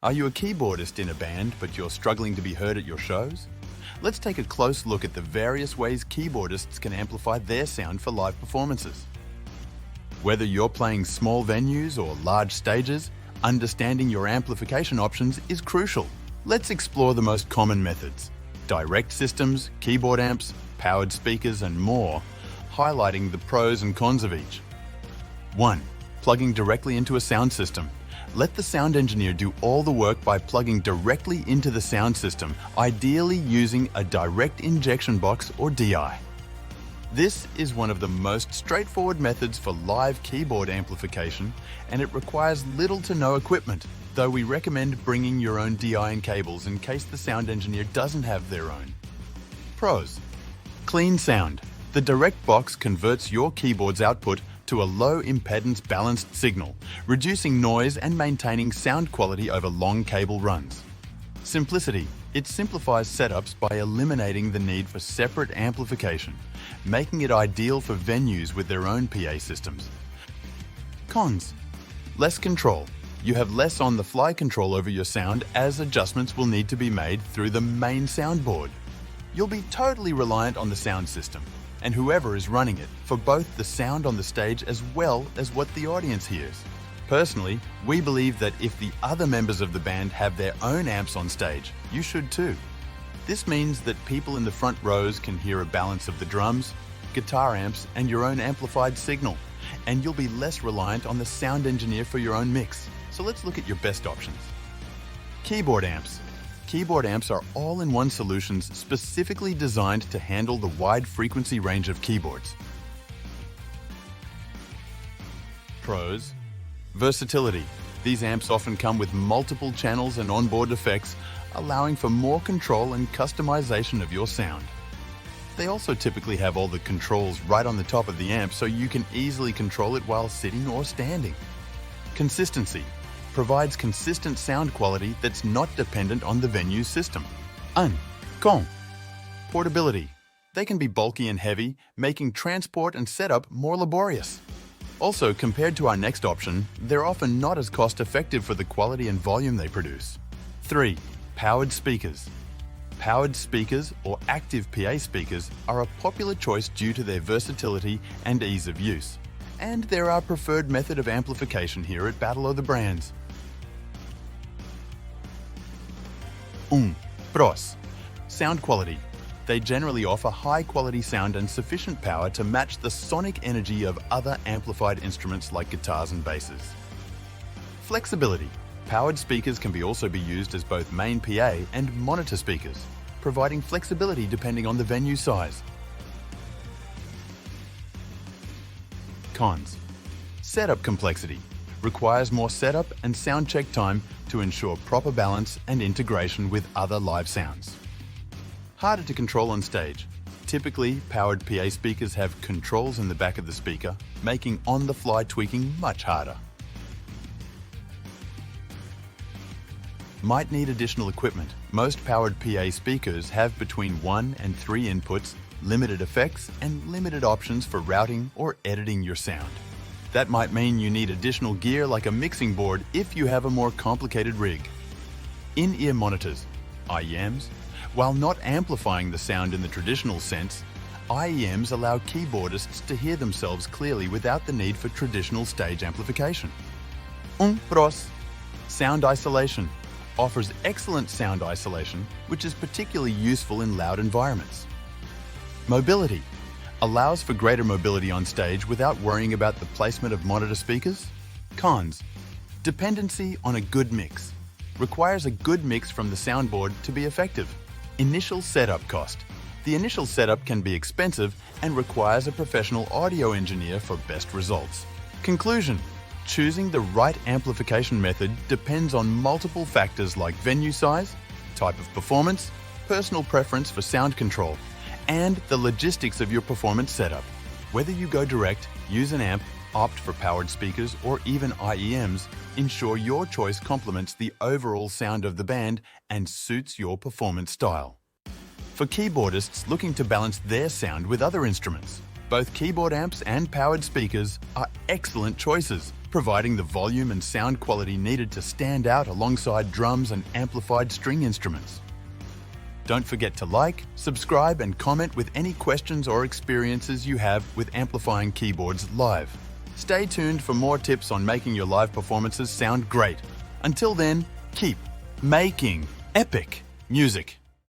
Are you a keyboardist in a band but you're struggling to be heard at your shows? Let's take a close look at the various ways keyboardists can amplify their sound for live performances. Whether you're playing small venues or large stages, understanding your amplification options is crucial. Let's explore the most common methods: direct systems, keyboard amps, powered speakers, and more, highlighting the pros and cons of each. 1. Plugging directly into a sound system. Let the sound engineer do all the work by plugging directly into the sound system, ideally using a direct injection box or DI. This is one of the most straightforward methods for live keyboard amplification, and it requires little to no equipment, though we recommend bringing your own DI and cables in case the sound engineer doesn't have their own. Pros: clean sound. The direct box converts your keyboard's output to a low impedance balanced signal, reducing noise and maintaining sound quality over long cable runs. Simplicity. It simplifies setups by eliminating the need for separate amplification, making it ideal for venues with their own PA systems. Cons: less control. You have less on-the-fly control over your sound, as adjustments will need to be made through the main soundboard. You'll be totally reliant on the sound system and whoever is running it for both the sound on the stage as well as what the audience hears. Personally, we believe that if the other members of the band have their own amps on stage, you should too. This means that people in the front rows can hear a balance of the drums, guitar amps, and your own amplified signal, and you'll be less reliant on the sound engineer for your own mix. So let's look at your best options. Keyboard amps. Keyboard amps are all-in-one solutions specifically designed to handle the wide frequency range of keyboards. Pros: versatility. These amps often come with multiple channels and onboard effects, allowing for more control and customization of your sound. They also typically have all the controls right on the top of the amp, so you can easily control it while sitting or standing. Consistency. Provides consistent sound quality that's not dependent on the venue's system. Con. Portability. They can be bulky and heavy, making transport and setup more laborious. Also, compared to our next option, they're often not as cost-effective for the quality and volume they produce. 3. Powered speakers. Powered speakers, or active PA speakers, are a popular choice due to their versatility and ease of use. And they're our preferred method of amplification here at Battle of the Brands. Pros. Sound quality. They generally offer high-quality sound and sufficient power to match the sonic energy of other amplified instruments like guitars and basses. Flexibility. Powered speakers can also be used as both main PA and monitor speakers, providing flexibility depending on the venue size. Cons. Setup complexity. Requires more setup and sound check time to ensure proper balance and integration with other live sounds. Harder to control on stage. Typically, powered PA speakers have controls in the back of the speaker, making on-the-fly tweaking much harder. Might need additional equipment. Most powered PA speakers have between 1 and 3 inputs, limited effects, and limited options for routing or editing your sound. That might mean you need additional gear like a mixing board if you have a more complicated rig. In-ear monitors, IEMs. While not amplifying the sound in the traditional sense, IEMs allow keyboardists to hear themselves clearly without the need for traditional stage amplification. Pros. Sound isolation. Offers excellent sound isolation, which is particularly useful in loud environments. Mobility. Allows for greater mobility on stage without worrying about the placement of monitor speakers. Cons. Dependency on a good mix. Requires a good mix from the soundboard to be effective. Initial setup cost. The initial setup can be expensive and requires a professional audio engineer for best results. Conclusion. Choosing the right amplification method depends on multiple factors like venue size, type of performance, personal preference for sound control, and the logistics of your performance setup. Whether you go direct, use an amp, opt for powered speakers, or even IEMs, ensure your choice complements the overall sound of the band and suits your performance style. For keyboardists looking to balance their sound with other instruments, Both keyboard amps and powered speakers are excellent choices, providing the volume and sound quality needed to stand out alongside drums and amplified string instruments. Don't forget to like, subscribe, and comment with any questions or experiences you have with amplifying keyboards live. Stay tuned for more tips on making your live performances sound great. Until then, keep making epic music.